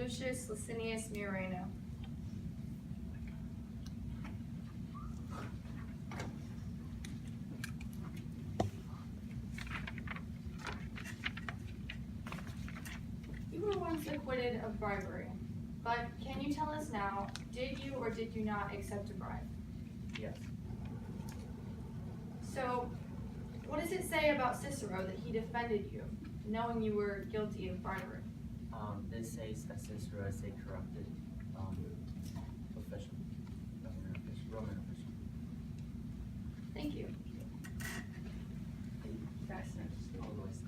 Lucius Licinius Mureno. You were once acquitted of bribery, but can you tell us now, did you or did you not accept a bribe? Yes. So, what does it say about Cicero that he defended you, knowing you were guilty of bribery? This says that Cicero is a corrupted official, Roman official. Thank you. All the way to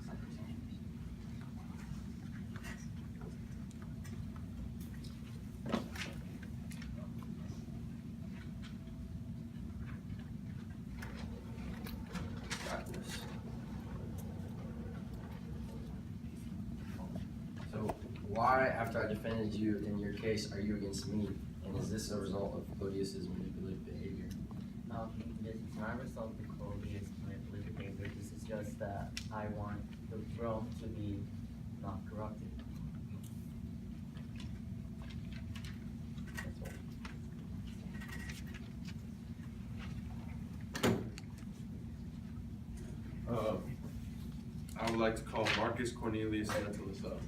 So why, after I defended you in your case, are you against me? And is this a result of Clodius's manipulative behavior? It's not a result of Clodius' manipulative behavior. This is just that I want the Rome to be not corrupted. That's all. I would like to call Marcus Cornelius Lentulus up.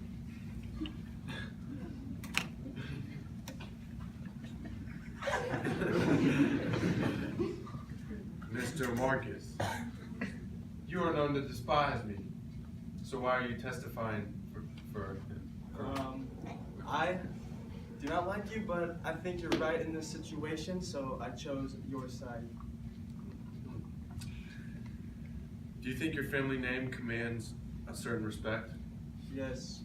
Mr. Marcus, you are known to despise me, so why are you testifying for I do not like you, but I think you're right in this situation, so I chose your side. Do you think your family name commands a certain respect? Yes,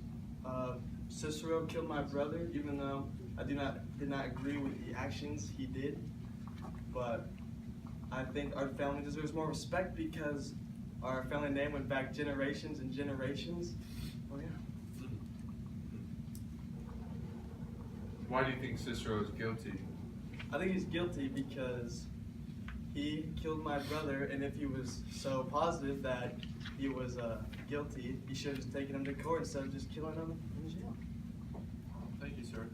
Cicero killed my brother, even though I did not agree with the actions he did. But I think our family deserves more respect because our family name went back generations and generations. Oh yeah. Why do you think Cicero is guilty? I think he's guilty because he killed my brother, and if he was so positive that he was guilty, he should have just taken him to court instead of just killing him in jail. Thank you, sir.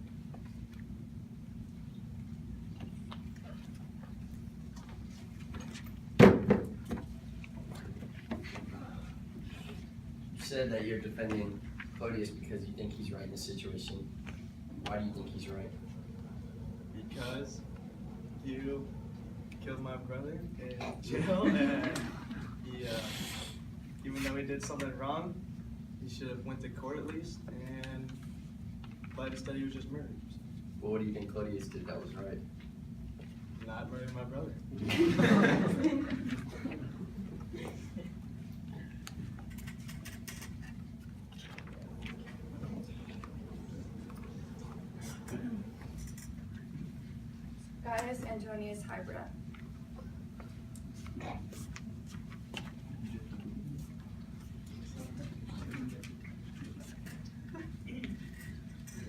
You said that you're defending Clodius because you think he's right in this situation. Why do you think he's right? Because you killed my brother in jail, and he, even though he did something wrong, he should have went to court at least, but instead he was just murdered. Well, what do you think Clodius did that was right? Not murdering my brother. Gaius Antonius Hybrid.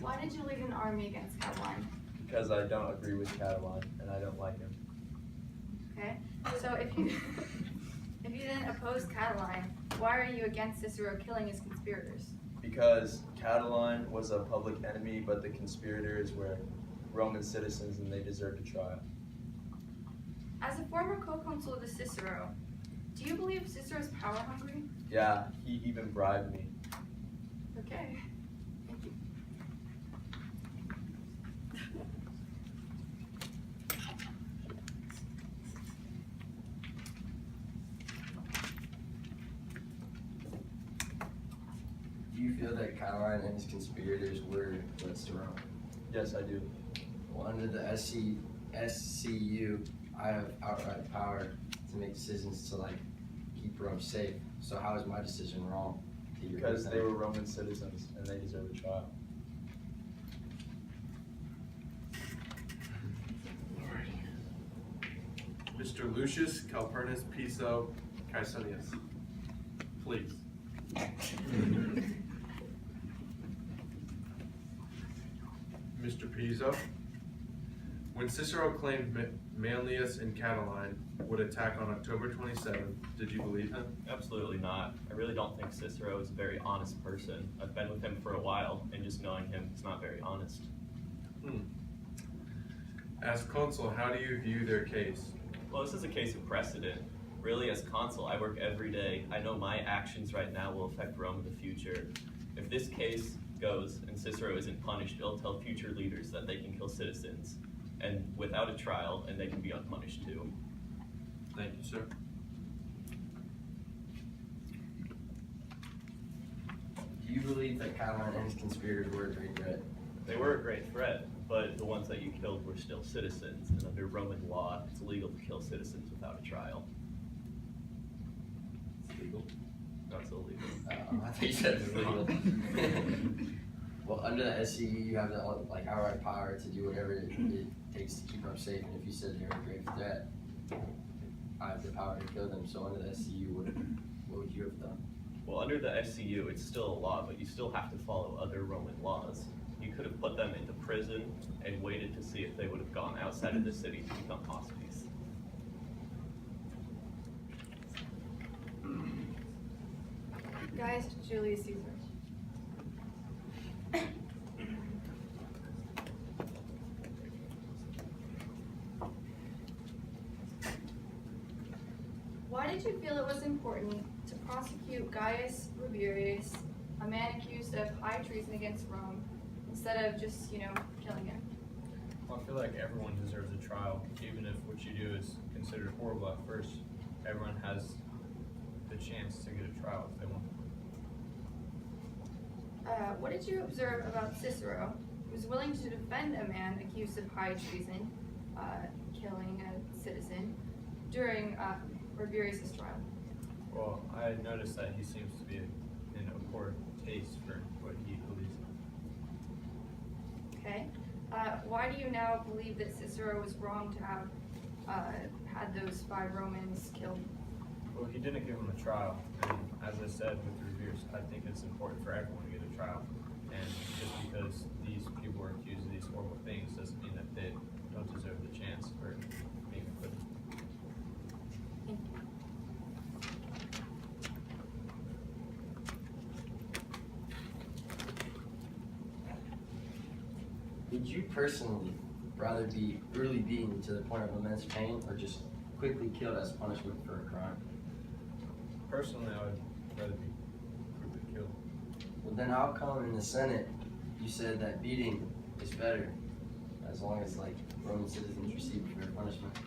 Why did you lead an army against Catiline? Because I don't agree with Catiline and I don't like him. Okay, so if you didn't oppose Catiline, why are you against Cicero killing his conspirators? Because Catiline was a public enemy, but the conspirators were Roman citizens and they deserved a trial. As a former co-consul to Cicero, do you believe Cicero's power hungry? Yeah, he even bribed me. Okay. Thank you. Do you feel that Catiline and his conspirators were against Rome? Yes, I do. Well, under the SCU, I have outright power to make decisions to keep Rome safe. So how is my decision wrong? Because they were Roman citizens and they deserve a trial. Mr. Lucius Calpurnius Piso Caecilius, please. Mr. Piso, When Cicero claimed Manlius and Catiline would attack on October 27th, did you believe him? Absolutely not. I really don't think Cicero is a very honest person. I've been with him for a while, and just knowing him, he's not very honest. As consul, how do you view their case? Well, this is a case of precedent. Really, as consul, I work every day. I know my actions right now will affect Rome in the future. If this case goes and Cicero isn't punished, it'll tell future leaders that they can kill citizens, and without a trial, and they can be unpunished too. Thank you, sir. Do you believe that Catiline and his conspirators were a great threat? They were a great threat, but the ones that you killed were still citizens, and under Roman law, it's illegal to kill citizens without a trial. It's legal. That's illegal. I think you said it's legal. Well, under the SCU, you have the outright power to do whatever it takes to keep them safe. And if you said they're a great threat, I have the power to kill them. So under the SCU, what would you have done? Well, under the SCU, it's still a law, but you still have to follow other Roman laws. You could have put them into prison and waited to see if they would have gone outside of the city to become hostages. Gaius Julius Caesar. Why did you feel it was important to prosecute Gaius Rabirius, a man accused of high treason against Rome, instead of just, killing him? Well, I feel like everyone deserves a trial, even if what you do is considered horrible at first. Everyone has the chance to get a trial if they want. What did you observe about Cicero, who was willing to defend a man accused of high treason, killing a citizen, during Rabirius' trial? Well, I noticed that he seems to be in a poor taste for what he believes in. Okay. Why do you now believe that Cicero was wrong to have had those 5 Romans killed? Well, he didn't give him a trial, and as I said with Revere's, I think it's important for everyone to get a trial. And just because these people were accused of these horrible things doesn't mean that they don't deserve the chance for being acquitted. Thank you. Would you personally rather be brutally beaten to the point of immense pain or just quickly killed as punishment for a crime? Personally, I would rather be quickly killed. Well, then how come in the Senate you said that beating is better as long as Roman citizens receive fair punishment?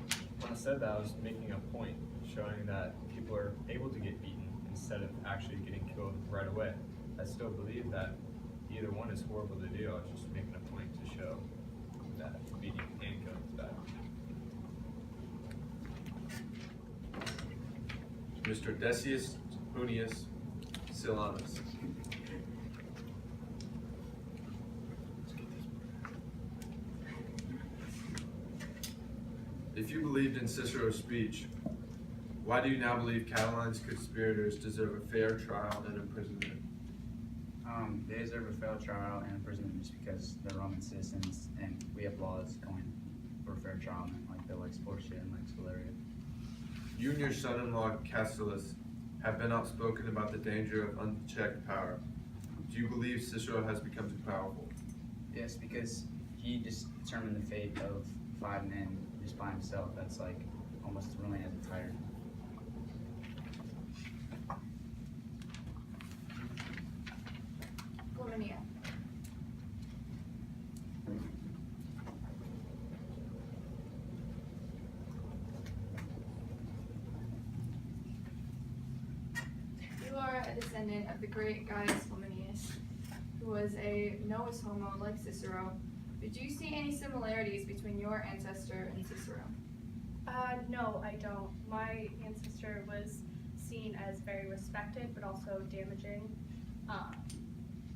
When I said that, I was making a point, showing that people are able to get beaten instead of actually getting killed right away. I still believe that either one is horrible to do. I was just making a point to show that beating and killing is bad. Mr. Decius Junius Silanus. If you believed in Cicero's speech, why do you now believe Catiline's conspirators deserve a fair trial and imprisonment? They deserve a fair trial and imprisonment just because they're Roman citizens and we have laws going for a fair trial, like the Lex Portia and Lex Valeria. You and your son-in-law Castulus have been outspoken about the danger of unchecked power. Do you believe Cicero has become too powerful? Yes, because he just determined the fate of 5 men just by himself. That's almost ruling as a tyrant. Flaminia. You are a descendant of the great Gaius Flaminius, who was a Novus Homo like Cicero. But do you see any similarities between your ancestor and Cicero? No, I don't. My ancestor was seen as very respected, but also damaging.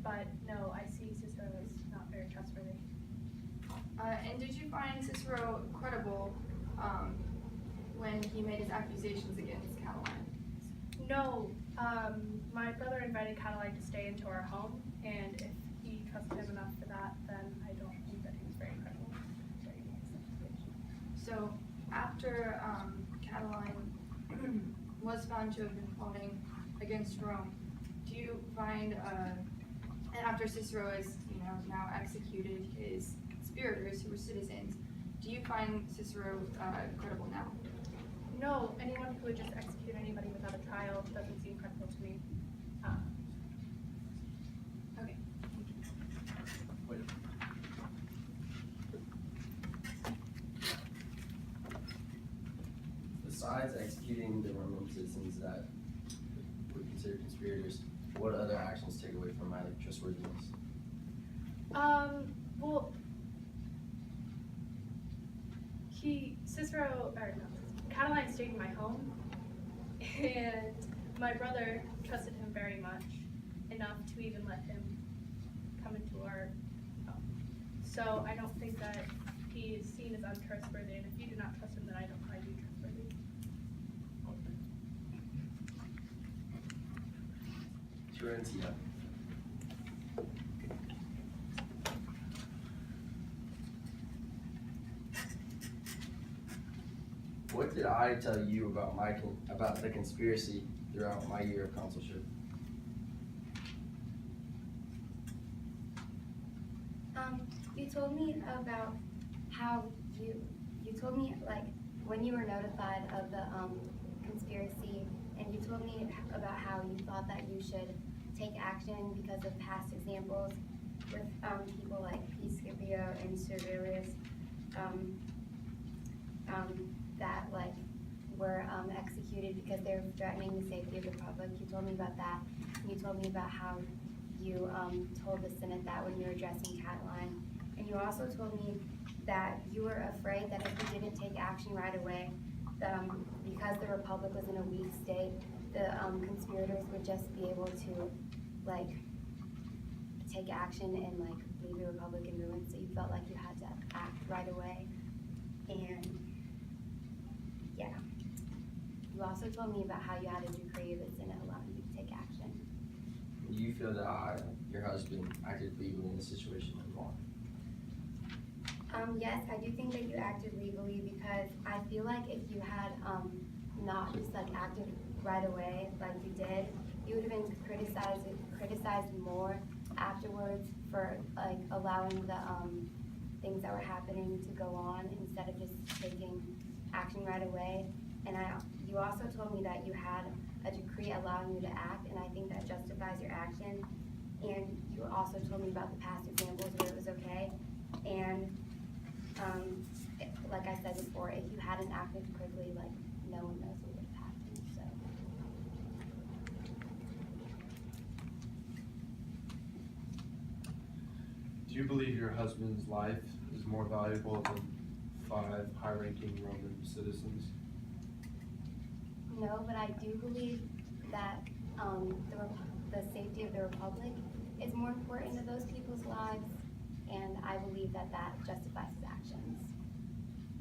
But no, I see Cicero as not very trustworthy. And did you find Cicero credible when he made his accusations against Catiline? No, my brother invited Catiline to stay into our home, and if he trusted him enough for that, then I don't think that he was very credible. So after Catiline was found to have been plotting against Rome, do you find, and after Cicero is, now executed his conspirators who were citizens, do you find Cicero credible now? No, anyone who would just execute anybody without a trial doesn't seem credible to me. Okay. Besides executing the Roman citizens that we consider conspirators, what other actions take away from my trustworthiness? Well, Catiline stayed in my home, and my brother trusted him very much, enough to even let him come into our home. So I don't think that he is seen as untrustworthy, and if you do not trust him, then I don't find you trustworthy. Fiorentina. What did I tell you about about the conspiracy throughout my year of consulship? You told me about how you told me like when you were notified of the conspiracy, and you told me about how you thought that you should take action because of past examples with people like P. Scipio and Servilius that like were executed because they were threatening the safety of the public. You told me about that. And you told me about how you told the Senate that when you were addressing Catiline. And you also told me that you were afraid that if you didn't take action right away, because the Republic was in a weak state, the conspirators would just be able to like take action and like leave the Republic in ruins. So you felt like you had to act right away. And yeah. You also told me about how you had a decree of the Senate allowing you to take action. Do you feel that your husband acted legally in this situation and why? Yes, I do think that you acted legally because I feel like if you had not just like acted right away like you did, you would have been criticized more afterwards for like allowing the things that were happening to go on instead of just taking action right away. And you also told me that you had a decree allowing you to act, and I think that justifies your action. And you also told me about the past examples where it was okay. And like I said before, if you hadn't acted quickly, like no one knows what would have happened. So. Do you believe your husband's life is more valuable than 5 high-ranking Roman citizens? No, but I do believe that the safety of the Republic is more important to those people's lives, and I believe that that justifies his actions.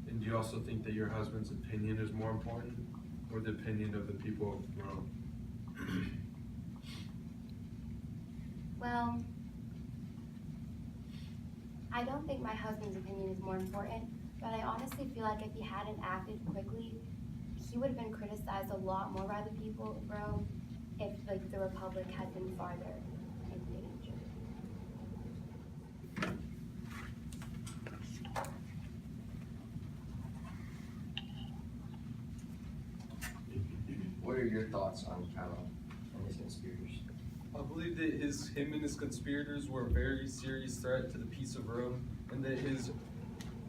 And do you also think that your husband's opinion is more important, or the opinion of the people of Rome? Well, I don't think my husband's opinion is more important, but I honestly feel like if he hadn't acted quickly, he would have been criticized a lot more by the people of Rome if like the Republic had been farther in danger. What are your thoughts on Catiline and his conspirators? I believe that him and his conspirators were a very serious threat to the peace of Rome, and that his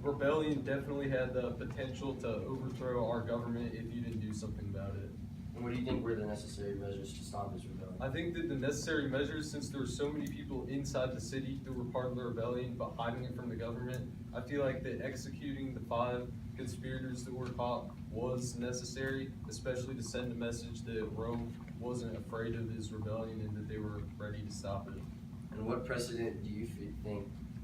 rebellion definitely had the potential to overthrow our government if you didn't do something about it. And what do you think were the necessary measures to stop his rebellion? I think that the necessary measures, since there were so many people inside the city who were part of the rebellion but hiding it from the government, I feel like that executing the 5 conspirators that were caught was necessary, especially to send a message that Rome wasn't afraid of his rebellion and that they were ready to stop it. And what precedent do you think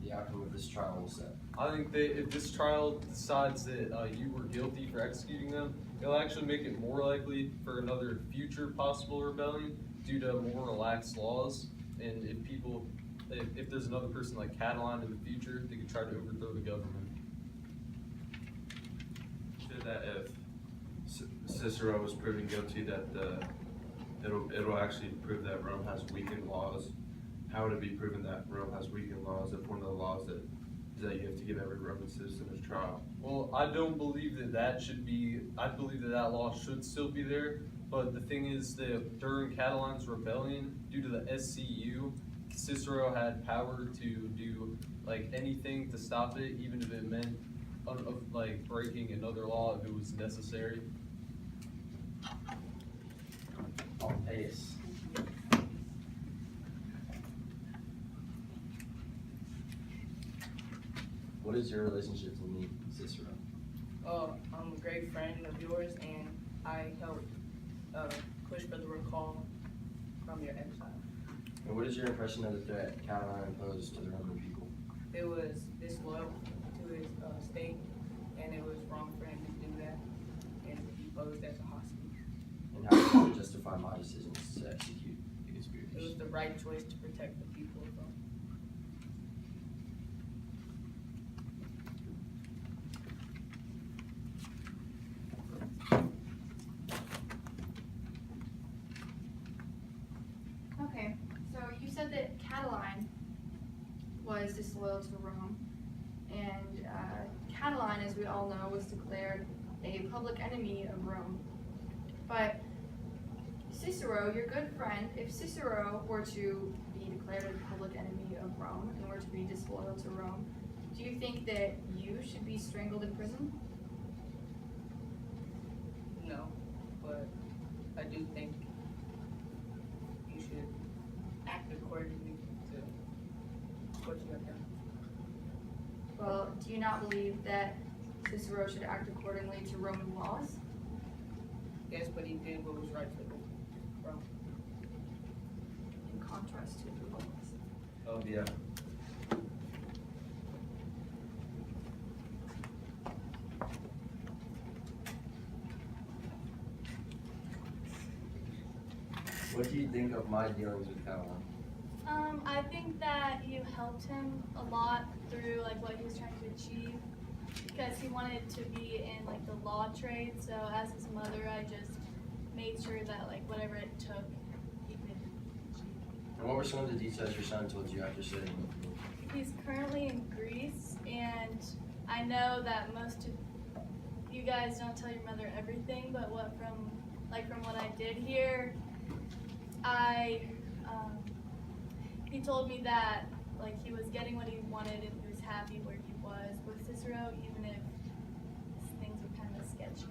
the outcome of this trial will set? I think that if this trial decides that you were guilty for executing them, it'll actually make it more likely for another future possible rebellion due to more relaxed laws. And if there's another person like Catiline in the future, they could try to overthrow the government. that if Cicero was proven guilty, that it'll actually prove that Rome has weakened laws. How would it be proven that Rome has weakened laws if one of the laws is that you have to give every Roman citizen a trial? Well, I don't believe that should be, I believe that law should still be there, but the thing is that during Catiline's rebellion, due to the SCU, Cicero had power to do like anything to stop it, even if it meant like breaking another law if it was necessary. On pace. What is your relationship to me, Cicero? I'm a great friend of yours, and I helped push for the recall from your exile. And what is your impression of the threat Catiline posed to the Roman people? It was disloyal to his state, and it was wrong for him to do that, and he posed as a hostage. And how do you justify my decisions to execute the It was conspirators? the right choice to protect the people of Rome. Okay, so you said that Catiline was disloyal to Rome, and Catiline, as we all know, was declared a public enemy of Rome. But Cicero, your good friend, if Cicero were to be declared a public enemy of Rome and were to be disloyal to Rome, do you think that you should be strangled in prison? No, but I do think you should act accordingly to what you have done. Well, do you not believe that Cicero should act accordingly to Roman laws? Yes, but he did what was right for Rome. In contrast to the Romans. Oh, yeah. What do you think of my dealings with Catiline? I think that you helped him a lot through like what he was trying to achieve because he wanted to be in like the law trade. So as his mother, I just made sure that like whatever it took, he could achieve. And what were some of the details your son told you after studying with me? He's currently in Greece, and I know that most of you guys don't tell your mother everything, but from what I did hear, he told me that like he was getting what he wanted and he was happy where he was with Cicero, even if things were kind of sketchy.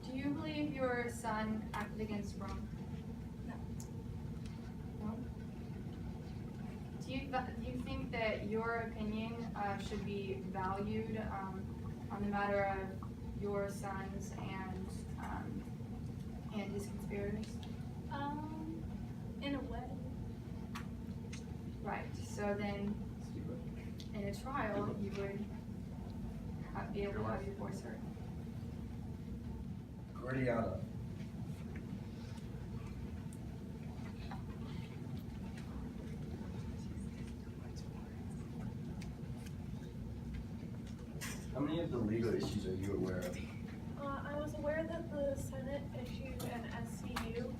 Do you believe your son acted against Rome? No. No? Do you think that your opinion should be valued on the matter of your sons and his conspirators? In a way. Right. So then, in a trial, you would be able to have your voice heard. Gordiana. How many of the legal issues are you aware of? I was aware that the Senate issued an SCU,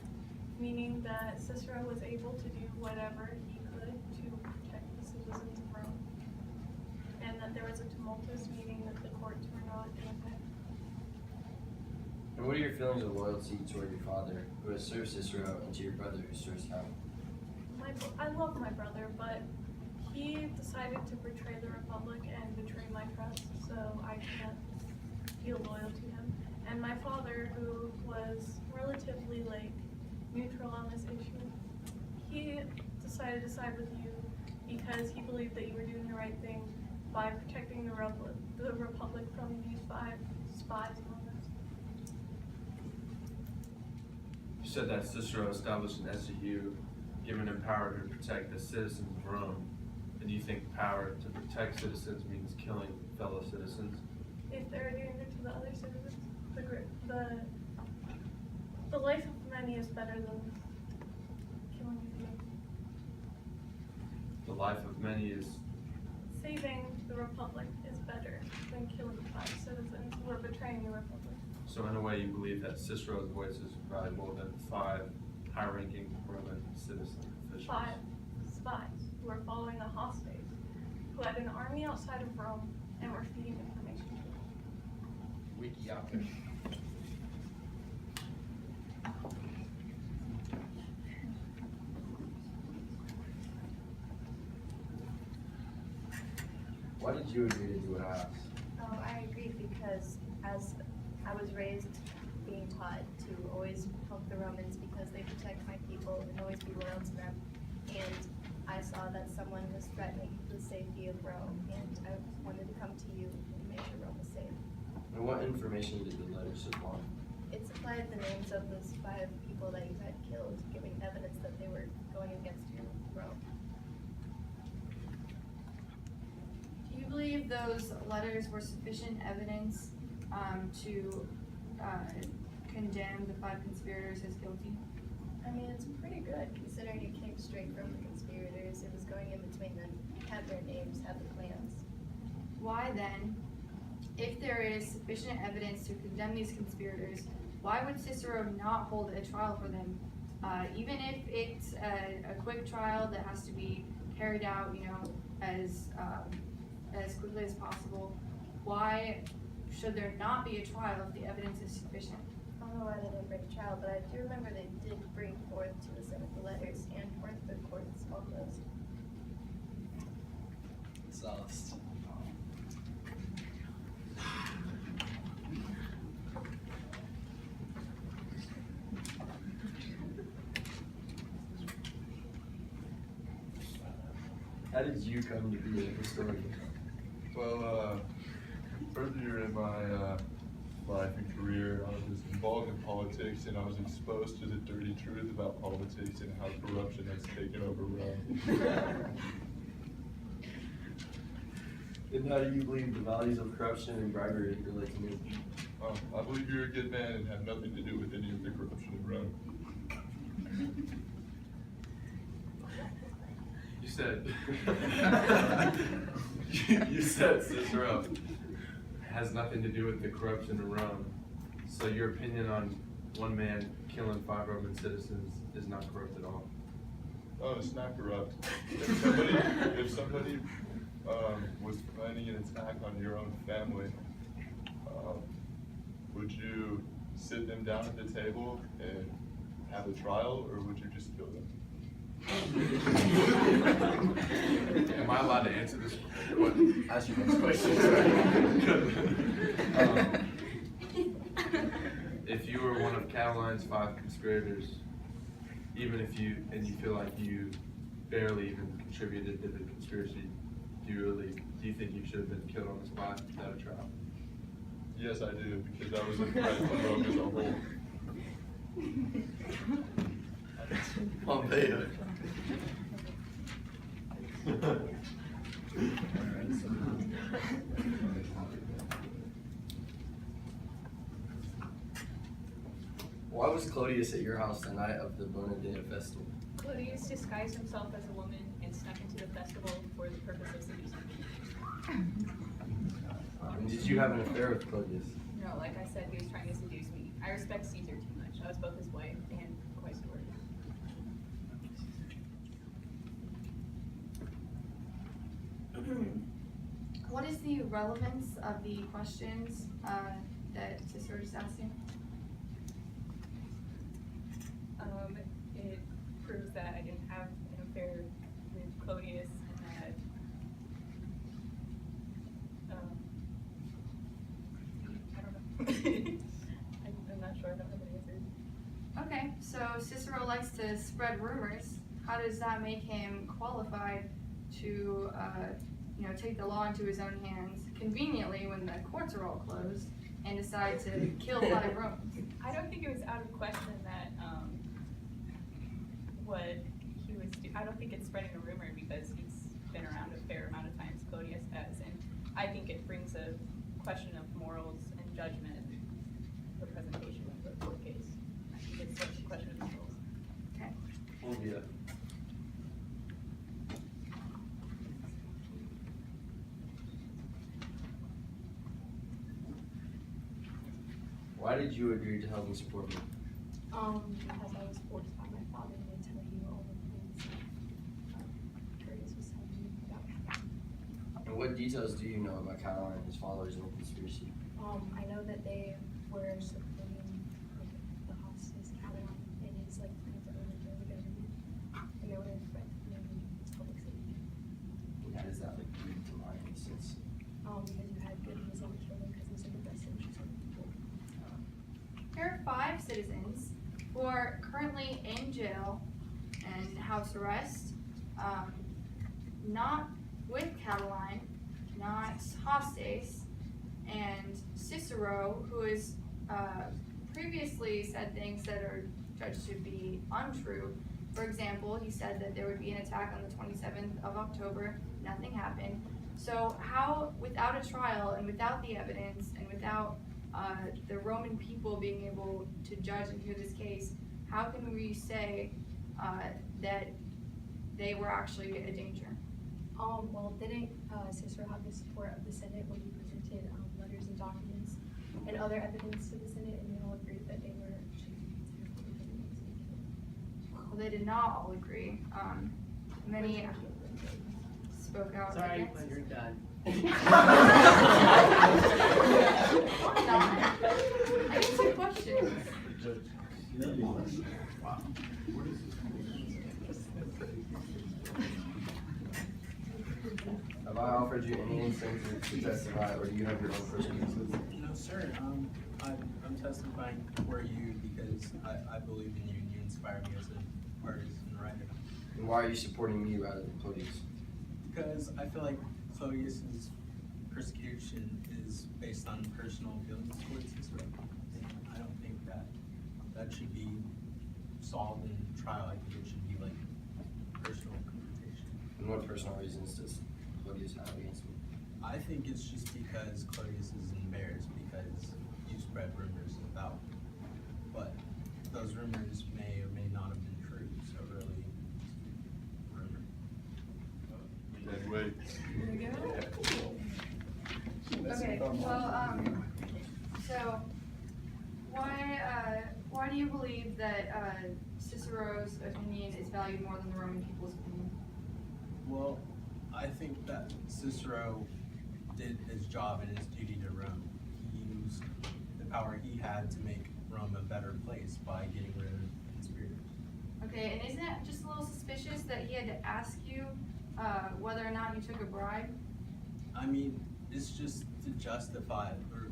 meaning that Cicero was able to do whatever he could to protect the citizens of Rome, and that there was a tumultuous meeting that the courts were not in effect. And what are your feelings of loyalty toward your father, who has served Cicero, and to your brother, who serves him? I love my brother, but he decided to betray the Republic and betray my trust, so I can't feel loyal to him. And my father, who was relatively neutral on this issue, he decided to side with you because he believed that you were doing the right thing by protecting the Republic from these 5 spies among us. You said that Cicero established an SCU, giving him power to protect the citizens of Rome. And do you think power to protect citizens means killing fellow citizens? If they're doing it to the other citizens, the life of many is better than killing a few. The life of many is Safer saving the Republic is better than killing 5 citizens who are betraying the Republic. So in a way, you believe that Cicero's voice is valuable than 5 high-ranking Roman citizen officials? 5 spies who are following a hostage, who had an army outside of Rome and were feeding information to them. Wiki out there. Why did you agree to do what I asked? Oh, I agree because as I was raised being taught to always help the Romans because they protect my people and always be loyal to them. And I saw that someone was threatening the safety of Rome, and I wanted to come to you and make sure Rome was safe. And what information did the letter supply? It supplied the names of those 5 people that you had killed, giving evidence that they were going against you, Rome. Do you believe those letters were sufficient evidence to condemn the 5 conspirators as guilty? I mean, it's pretty good considering it came straight from the conspirators. It was going in between them, had their names, had the plans. Why then, if there is sufficient evidence to condemn these conspirators, why would Cicero not hold a trial for them? Even if it's a quick trial that has to be carried out, as quickly as possible, why should there not be a trial if the evidence is sufficient? I don't know why they didn't bring a trial, but I do remember they did bring forth to the Senate the letters and weren't the courts all closed. Exhaust. How did you come to be a historian? Well, earlier in my life and career, I was involved in politics, and I was exposed to the dirty truth about politics and how corruption has taken over Rome. And how do you believe the values of corruption and bribery relate to me? I believe you're a good man and have nothing to do with any of the corruption in Rome. You said, you said Cicero has nothing to do with the corruption in Rome. So your opinion on one man killing 5 Roman citizens is not corrupt at all? Oh, it's not corrupt. If somebody was planning an attack on your own family, would you sit them down at the table and have a trial, or would you just kill them? Am I allowed to answer this? Ask your next question. If you were one of Catiline's 5 conspirators, even if you feel like you barely even contributed to the conspiracy, do you think you should have been killed on the spot without a trial? Yes, I do, because I was impressed with Rome as a whole. Pompeo. Why was Clodius at your house the night of the Bona Dea festival? Clodius disguised himself as a woman and snuck into the festival for the purpose of seducing me. And did you have an affair with Clodius? No, like I said, he was trying to seduce me. I respect Caesar too much. I was both his wife and quaestor. What is the relevance of the questions that Cicero just asked you? It proves that I didn't have an affair with Clodius and that I don't know. I'm not sure. I don't have an answer. Okay, so Cicero likes to spread rumors. How does that make him qualified to, take the law into his own hands conveniently when the courts are all closed and decide to kill 5 Romans? I don't think it was out of question that what he was doing. I don't think it's spreading a rumor because he's been around a fair amount of times, Clodius has, and I think it brings a question of morals and judgment, the presentation of the court case. I think it's a question of morals. Okay. Fulvia. Why did you agree to help me support me? Because I was forced by my father to tell you all the things Curtis was telling you about Catalan. And what details do you know about Catalan and his followers in the conspiracy? I know that they were supporting like, the hostage Catalan and his like plan to overthrow the government, and they were threatening public safety. And how does that like lead to my innocence? Because you had good reason to kill them because it's in the best interest of the people. Here are 5 citizens who are currently in jail and house arrest, not with Catalan, not Hostes, and Cicero, who has previously said things that are judged to be untrue. For example, he said that there would be an attack on the 27th of October, nothing happened. So how, without a trial and without the evidence and without the Roman people being able to judge and hear this case, how can we say that they were actually a danger? Well, didn't Cicero have the support of the Senate when he presented letters and documents and other evidence to the Senate, and they all agreed that they were actually considered public enemies and killed? Well, they did not all agree. Many spoke out Sorry, against. when you're done. I'm not. I have 2 questions. Have I offered you any incentive to testify, or do you have your own personal incentive? No, sir. I'm testifying for you because I believe in you and you inspire me as an artist and writer. And why are you supporting me rather than Claudius? Because I feel like Claudius's persecution is based on personal feelings towards Cicero. And I don't think that should be solved in trial. I think it should be like personal confrontation. And what personal reasons does Claudius have against me? I think it's just because Claudius is embarrassed because you spread rumors about me. But those rumors may or may not have been true, so really, rumor. Dead weight. Okay, well, so why do you believe that Cicero's opinion is valued more than the Roman people's opinion? Well, I think that Cicero did his job and his duty to Rome. He used the power he had to make Rome a better place by getting rid of conspirators. Okay, and isn't it just a little suspicious that he had to ask you whether or not you took a bribe? I mean, it's just to justify, or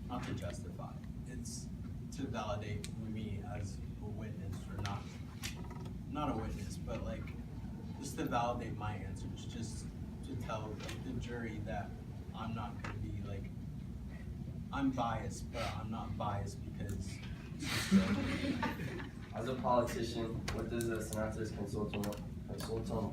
not to justify, it's to validate me as a witness, or not a witness, but like, just to validate my answers, just to tell like, the jury that I'm not gonna be like, I'm biased, but I'm not biased because. As a politician, what does a senatus consultum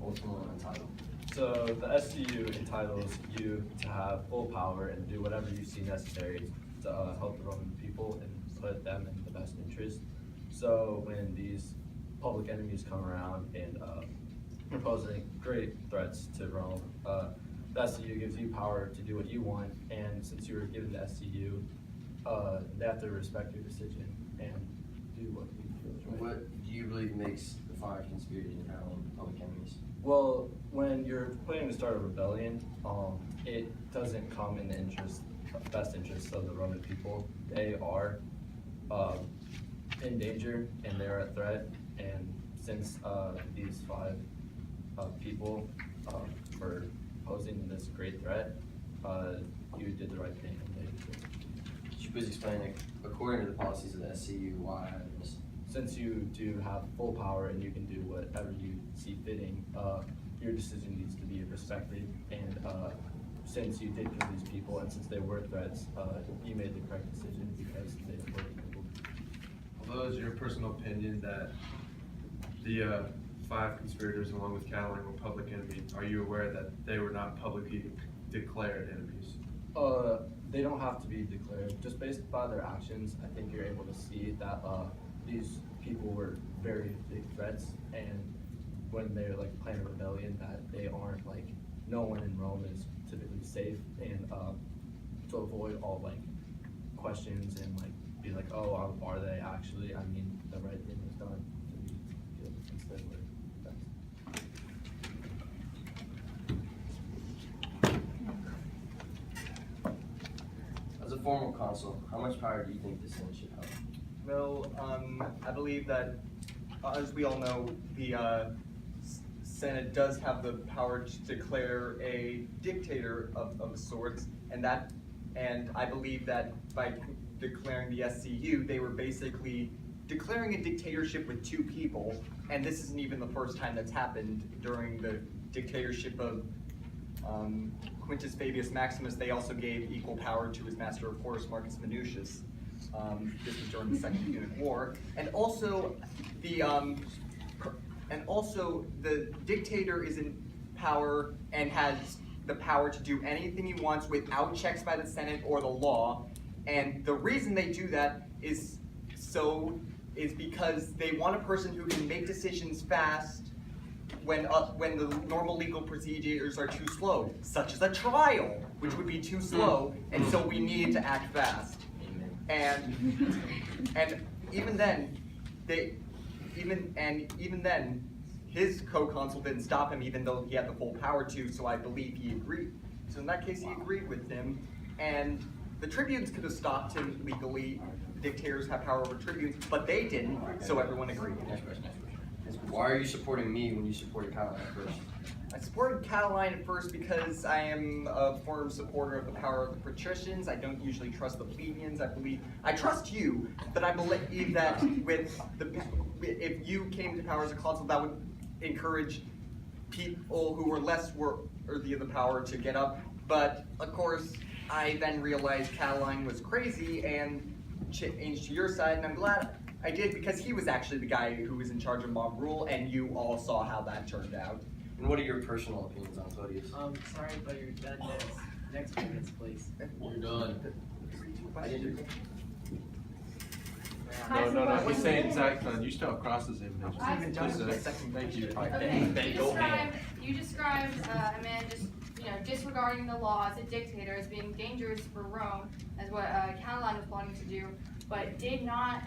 ultimum entitle? So the SCU entitles you to have full power and do whatever you see necessary to help the Roman people and put them in the best interest. So when these public enemies come around and proposing great threats to Rome, the SCU gives you power to do what you want, and since you were given the SCU, they have to respect your decision and do what you feel is right. What do you believe makes the 5 conspirators and Catalan public enemies? Well, when you're planning to start a rebellion, it doesn't come in the best interest of the Roman people. They are in danger and they're a threat. And since these 5 people were posing this great threat, you did the right thing. Could you please explain, according to the policies of the SCU, why I have this? Since you do have full power and you can do whatever you see fitting, your decision needs to be respected. And since you did kill these people and since they were threats, you made the correct decision because they were people. Although it's your personal opinion that the 5 conspirators along with Catalan were public enemies, are you aware that they were not publicly declared enemies? They don't have to be declared. Just based by their actions, I think you're able to see that these people were very big threats, and when they're like planning a rebellion, that they aren't like, no one in Rome is typically safe, and to avoid all like questions and like be like, oh, are they actually? I mean, the right thing was done. Instead, As a formal consul, how much power do you think the Senate should have? Well, I believe that, as we all know, the Senate does have the power to declare a dictator of sorts, and I believe that by declaring the SCU, they were basically declaring a dictatorship with two people, and this isn't even the first time that's happened during the dictatorship of Quintus Fabius Maximus. They also gave equal power to his master of horse, Marcus Minucius. This was during the Second Punic War, and also the dictator is in power and has the power to do anything he wants without checks by the Senate or the law. And the reason they do that is because they want a person who can make decisions fast when the normal legal procedures are too slow, such as a trial, which would be too slow, and so we need to act fast. And even then, his co-consul didn't stop him, even though he had the full power to. So I believe he agreed. So in that case, he agreed with him, and the tribunes could have stopped him legally. The dictators have power over tribunes, but they didn't. So everyone agreed. Next question. Why are you supporting me when you supported Catiline at first? I supported Catiline at first because I am a firm supporter of the power of the patricians. I don't usually trust the plebeians. I trust you, but I believe that if you came to power as a consul, that would encourage people who were less worthy of the power to get up. But of course, I then realized Catiline was crazy and changed to your side, and I'm glad I did, because he was actually the guy who was in charge of mob rule, and you all saw how that turned out. And what are your personal opinions on Clodius? Sorry, but you're done this. Next witness, please. You're done. No. He's saying Zach, you still have crosses in there. I haven't done the second. Thank you. Okay, you described a man just, disregarding the law as a dictator, as being dangerous for Rome, as what Catiline was planning to do, but did not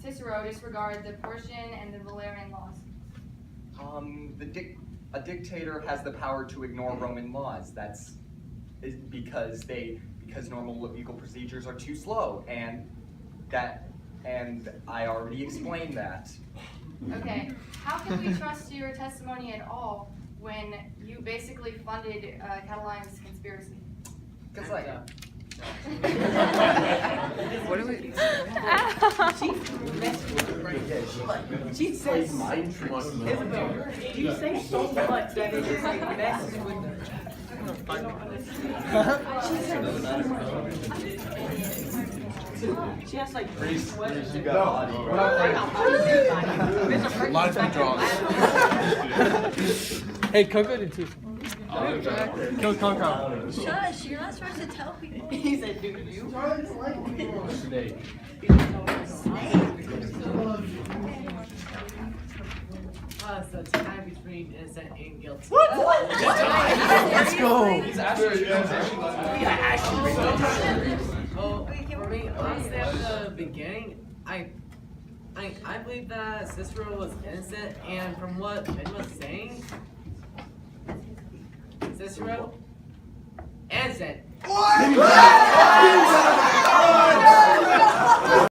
Cicero disregard the Porcian and the Valerian laws? A dictator has the power to ignore Roman laws. That's because normal legal procedures are too slow, and I already explained that. Okay, how can we trust your testimony at all when you basically funded Catiline's conspiracy? Because What do we? She says mind tricks. Isabel, you say so much that it is like messes with. She has like three sweaters. You got lines be drawn. Hey, Coco did too. Kill Coco. Shush, you're not supposed to tell people. He said, dude, you? Snake. It's the time between innocent and guilty. What? Let's go. Well, for me, honestly, at the beginning, I believe that Cicero was innocent, and from what Ben was saying, Cicero innocent. What?